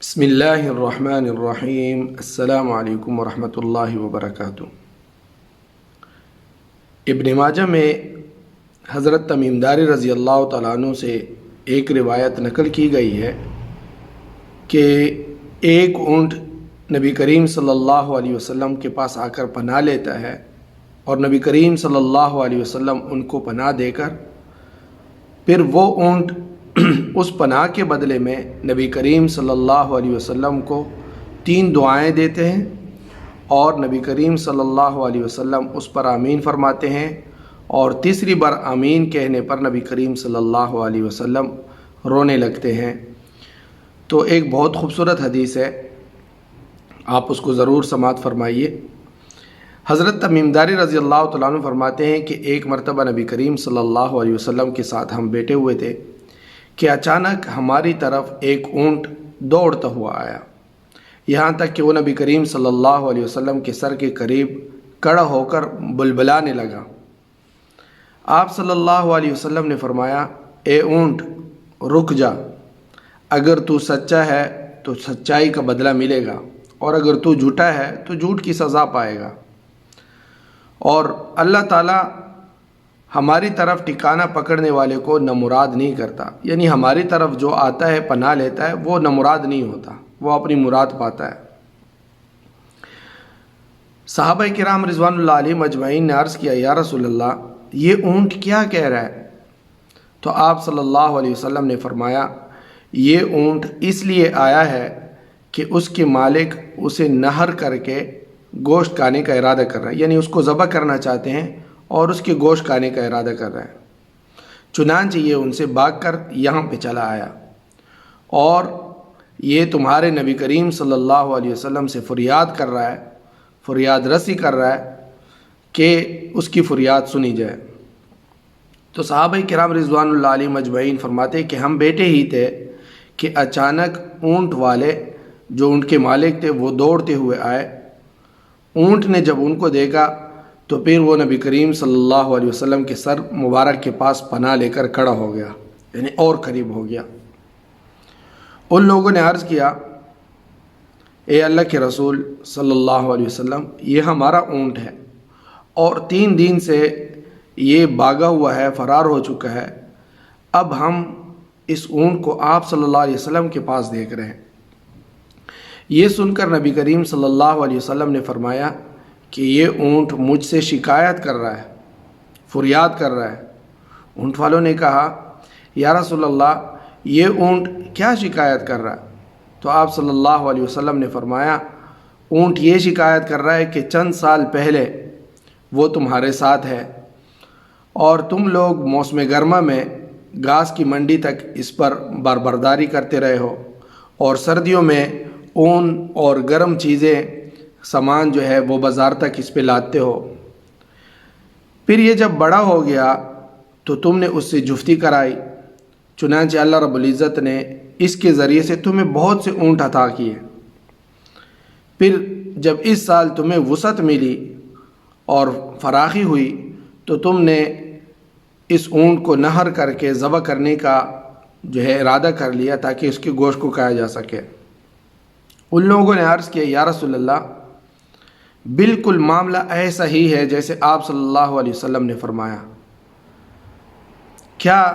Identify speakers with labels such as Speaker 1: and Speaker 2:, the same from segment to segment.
Speaker 1: بسم اللہ الرحمن الرحیم۔ السلام علیکم ورحمۃ اللہ وبرکاتہ۔ ابن ماجہ میں حضرت تمیم داری رضی اللہ تعالیٰ عنہ سے ایک روایت نقل کی گئی ہے کہ ایک اونٹ نبی کریم صلی اللہ علیہ وسلم کے پاس آ کر پناہ لیتا ہے اور نبی کریم صلی اللہ علیہ وسلم ان کو پناہ دے کر پھر وہ اونٹ اس پناہ کے بدلے میں نبی کریم صلی اللہ علیہ وسلم کو 3 دعائیں دیتے ہیں اور نبی کریم صلی اللہ علیہ وسلم اس پر آمین فرماتے ہیں، اور تیسری بار آمین کہنے پر نبی کریم صلی اللہ علیہ وسلم رونے لگتے ہیں۔ تو ایک بہت خوبصورت حدیث ہے، آپ اس کو ضرور سماعت فرمائیے۔ حضرت تمیم داری رضی اللہ تعالیٰ عنہ فرماتے ہیں کہ ایک مرتبہ نبی کریم صلی اللہ علیہ وسلم کے ساتھ ہم بیٹھے ہوئے تھے کہ اچانک ہماری طرف ایک اونٹ دوڑتا ہوا آیا، یہاں تک کہ وہ نبی کریم صلی اللہ علیہ وسلم کے سر کے قریب کھڑا ہو کر بلبلانے لگا۔ آپ صلی اللہ علیہ وسلم نے فرمایا، اے اونٹ رک جا، اگر تو سچا ہے تو سچائی کا بدلہ ملے گا، اور اگر تو جھوٹا ہے تو جھوٹ کی سزا پائے گا، اور اللہ تعالیٰ ہماری طرف ٹھکانہ پکڑنے والے کو نامراد نہیں کرتا، یعنی ہماری طرف جو آتا ہے پناہ لیتا ہے وہ نامراد نہیں ہوتا، وہ اپنی مراد پاتا ہے۔ صحابہ کرام رضوان اللہ علیہم اجمعین نے عرض کیا، یا رسول اللہ، یہ اونٹ کیا کہہ رہا ہے؟ تو آپ صلی اللہ علیہ وسلم نے فرمایا، یہ اونٹ اس لیے آیا ہے کہ اس کے مالک اسے نہر کر کے گوشت کھانے کا ارادہ کر رہا ہے، یعنی اس کو ذبح کرنا چاہتے ہیں اور اس کے گوشت کھانے کا ارادہ کر رہا ہے۔ چنانچہ یہ ان سے بھاگ کر یہاں پہ چلا آیا اور یہ تمہارے نبی کریم صلی اللہ علیہ وسلم سے فریاد کر رہا ہے، فریاد رسی کر رہا ہے کہ اس کی فریاد سنی جائے۔ تو صحابہ کرام رضوان اللہ علیہم اجمعین فرماتے کہ ہم بیٹھے ہی تھے کہ اچانک اونٹ والے جو اونٹ کے مالک تھے وہ دوڑتے ہوئے آئے۔ اونٹ نے جب ان کو دیکھا تو پھر وہ نبی کریم صلی اللہ علیہ وسلم کے سر مبارک کے پاس پناہ لے کر کھڑا ہو گیا، یعنی اور قریب ہو گیا۔ ان لوگوں نے عرض کیا، اے اللہ کے رسول صلی اللہ علیہ وسلم، یہ ہمارا اونٹ ہے اور 3 دن سے یہ بھاگا ہوا ہے، فرار ہو چکا ہے، اب ہم اس اونٹ کو آپ صلی اللہ علیہ وسلم کے پاس دیکھ رہے ہیں۔ یہ سن کر نبی کریم صلی اللہ علیہ وسلم نے فرمایا کہ یہ اونٹ مجھ سے شکایت کر رہا ہے، فریاد کر رہا ہے۔ اونٹ والوں نے کہا، یا رسول اللہ، یہ اونٹ کیا شکایت کر رہا ہے؟ تو آپ صلی اللہ علیہ وسلم نے فرمایا، اونٹ یہ شکایت کر رہا ہے کہ چند سال پہلے وہ تمہارے ساتھ ہے اور تم لوگ موسم گرما میں گھاس کی منڈی تک اس پر باربرداری کرتے رہے ہو، اور سردیوں میں اون اور گرم چیزیں سامان جو ہے وہ بازار تک اس پہ لاتے ہو۔ پھر یہ جب بڑا ہو گیا تو تم نے اس سے جفتی کرائی، چنانچہ اللہ رب العزت نے اس کے ذریعے سے تمہیں بہت سے اونٹ عطا کیے۔ پھر جب اس سال تمہیں وسعت ملی اور فراخی ہوئی تو تم نے اس اونٹ کو نہر کر کے ذبح کرنے کا جو ہے ارادہ کر لیا تاکہ اس کے گوشت کو کھایا جا سکے۔ ان لوگوں نے عرض کیا، یا رسول اللہ، بالکل معاملہ ایسا ہی ہے جیسے آپ صلی اللہ علیہ وسلم نے فرمایا، کیا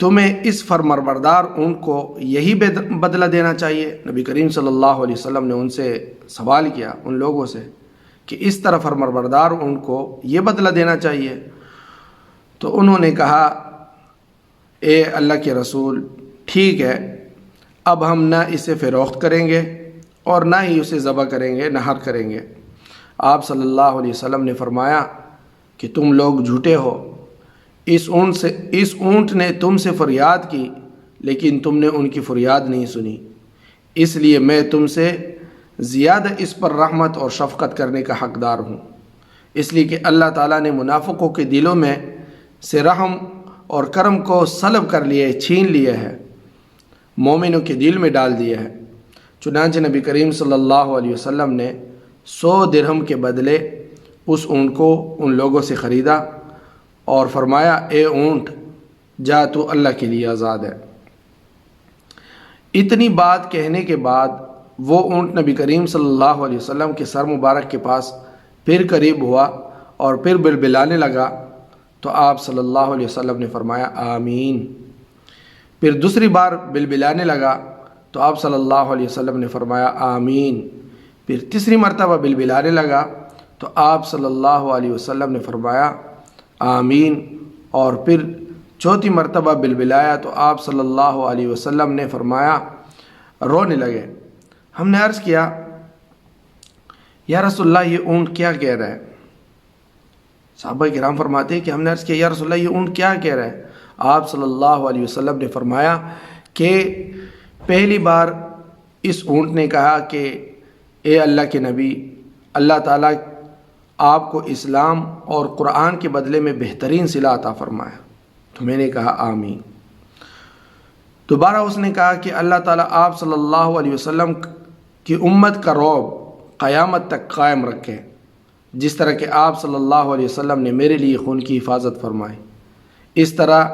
Speaker 1: تمہیں اس فرمانبردار اونٹ کو یہی بدلہ دینا چاہیے؟ نبی کریم صلی اللہ علیہ وسلم نے ان سے سوال کیا، ان لوگوں سے، کہ اس طرح فرمانبردار اونٹ کو یہ بدلہ دینا چاہیے؟ تو انہوں نے کہا، اے اللہ کے رسول، ٹھیک ہے، اب ہم نہ اسے فروخت کریں گے اور نہ ہی اسے ذبح کریں گے، نہر کریں گے۔ آپ صلی اللہ علیہ وسلم نے فرمایا کہ تم لوگ جھوٹے ہو، اس اونٹ نے تم سے فریاد کی لیکن تم نے ان کی فریاد نہیں سنی، اس لیے میں تم سے زیادہ اس پر رحمت اور شفقت کرنے کا حقدار ہوں، اس لیے کہ اللہ تعالیٰ نے منافقوں کے دلوں میں سے رحم اور کرم کو سلب کر لیا ہے، چھین لیا ہے، مومنوں کے دل میں ڈال دیا ہے۔ چنانچہ نبی کریم صلی اللہ علیہ وسلم نے 100 درہم کے بدلے اس اونٹ کو ان لوگوں سے خریدا اور فرمایا، اے اونٹ، جا تو اللہ کے لیے آزاد ہے۔ اتنی بات کہنے کے بعد وہ اونٹ نبی کریم صلی اللہ علیہ وسلم کے سر مبارک کے پاس پھر قریب ہوا اور پھر بلبلانے لگا تو آپ صلی اللہ علیہ وسلم نے فرمایا آمین۔ پھر دوسری بار بلبلانے لگا تو آپ صلی اللہ علیہ وسلم نے فرمایا آمین۔ پھر تیسری مرتبہ بلبلانے لگا تو آپ صلی اللہ علیہ وسلم نے فرمایا آمین، اور پھر چوتھی مرتبہ بلبلایا تو آپ صلی اللہ علیہ وسلم نے فرمایا رونے لگے۔ ہم نے عرض کیا یا رسول اللہ یہ اونٹ کیا کہہ رہا ہے؟ صحابہ کرام فرماتے ہیں کہ ہم نے عرض کیا یا رسول اللہ یہ اونٹ کیا کہہ رہا ہے؟ آپ صلی اللہ علیہ وسلم نے فرمایا کہ پہلی بار اس اونٹ نے کہا کہ اے اللہ کے نبی، اللہ تعالیٰ آپ کو اسلام اور قرآن کے بدلے میں بہترین صلہ عطا فرمایا، تو میں نے کہا آمین۔ دوبارہ اس نے کہا کہ اللہ تعالیٰ آپ صلی اللہ علیہ وسلم کی امت کا رعب قیامت تک قائم رکھے، جس طرح کہ آپ صلی اللہ علیہ وسلم نے میرے لیے خون کی حفاظت فرمائی، اس طرح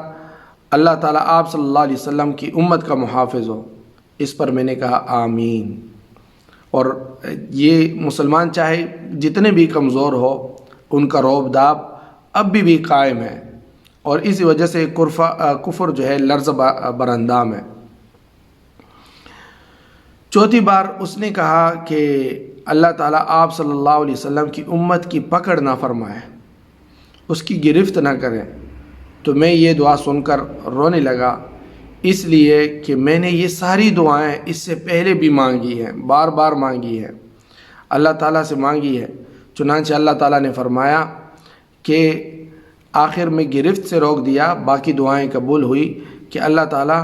Speaker 1: اللہ تعالیٰ آپ صلی اللہ علیہ وسلم کی امت کا محافظ ہو۔ اس پر میں نے کہا آمین۔ اور یہ مسلمان چاہے جتنے بھی کمزور ہو، ان کا رعب داب اب بھی قائم ہے، اور اسی وجہ سے کفر جو ہے لرز براندام ہے۔ چوتھی بار اس نے کہا کہ اللہ تعالیٰ آپ صلی اللہ علیہ وسلم کی امت کی پکڑ نہ فرمائے، اس کی گرفت نہ کرے، تو میں یہ دعا سن کر رونے لگا، اس لیے کہ میں نے یہ ساری دعائیں اس سے پہلے بھی مانگی ہیں، بار بار مانگی ہیں، اللہ تعالیٰ سے مانگی ہے۔ چنانچہ اللہ تعالیٰ نے فرمایا کہ آخر میں گرفت سے روک دیا، باقی دعائیں قبول ہوئی کہ اللہ تعالیٰ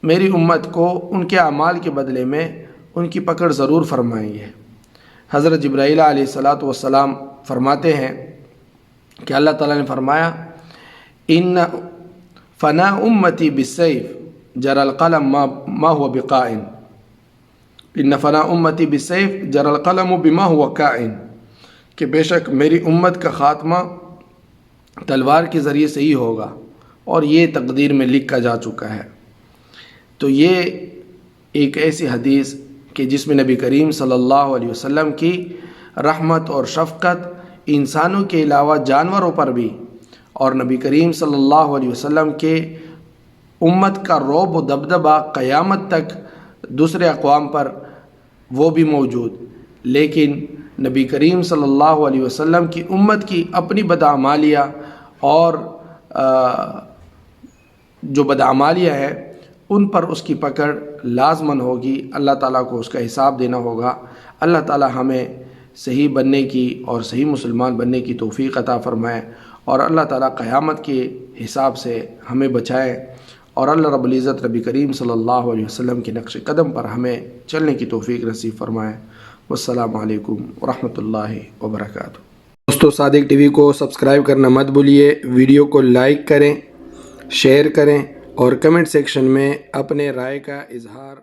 Speaker 1: میری امت کو ان کے اعمال کے بدلے میں ان کی پکڑ ضرور فرمائیں گے۔ حضرت جبرائیل علیہ السلام فرماتے ہیں کہ اللہ تعالیٰ نے فرمایا ان فنا امتی بالسیف جر القلم ما هو بقائن، ان فنا امتی بالسیف جر القلم بما هو کائن، کہ بے شک میری امت کا خاتمہ تلوار کے ذریعے سے ہی ہوگا اور یہ تقدیر میں لکھا جا چکا ہے۔ تو یہ ایک ایسی حدیث کہ جس میں نبی کریم صلی اللہ علیہ وسلم کی رحمت اور شفقت انسانوں کے علاوہ جانوروں پر بھی، اور نبی کریم صلی اللہ علیہ وسلم کے امت کا رعب و دبدبہ قیامت تک دوسرے اقوام پر وہ بھی موجود، لیکن نبی کریم صلی اللہ علیہ وسلم کی امت کی اپنی بدعمالیہ اور جو بدعمالیہ ہے ان پر اس کی پکڑ لازماً ہوگی، اللہ تعالیٰ کو اس کا حساب دینا ہوگا۔ اللہ تعالیٰ ہمیں صحیح بننے کی اور صحیح مسلمان بننے کی توفیق عطا فرمائے، اور اللہ تعالیٰ قیامت کے حساب سے ہمیں بچائے، اور اللہ رب العزت نبی کریم صلی اللہ علیہ وسلم کے نقش قدم پر ہمیں چلنے کی توفیق نصیب فرمائے۔ والسلام علیکم ورحمۃ اللہ وبرکاتہ۔ دوستو، صادق ٹی وی کو سبسکرائب کرنا مت بھولیے، ویڈیو کو لائک کریں، شیئر کریں، اور کمنٹ سیکشن میں اپنے رائے کا اظہار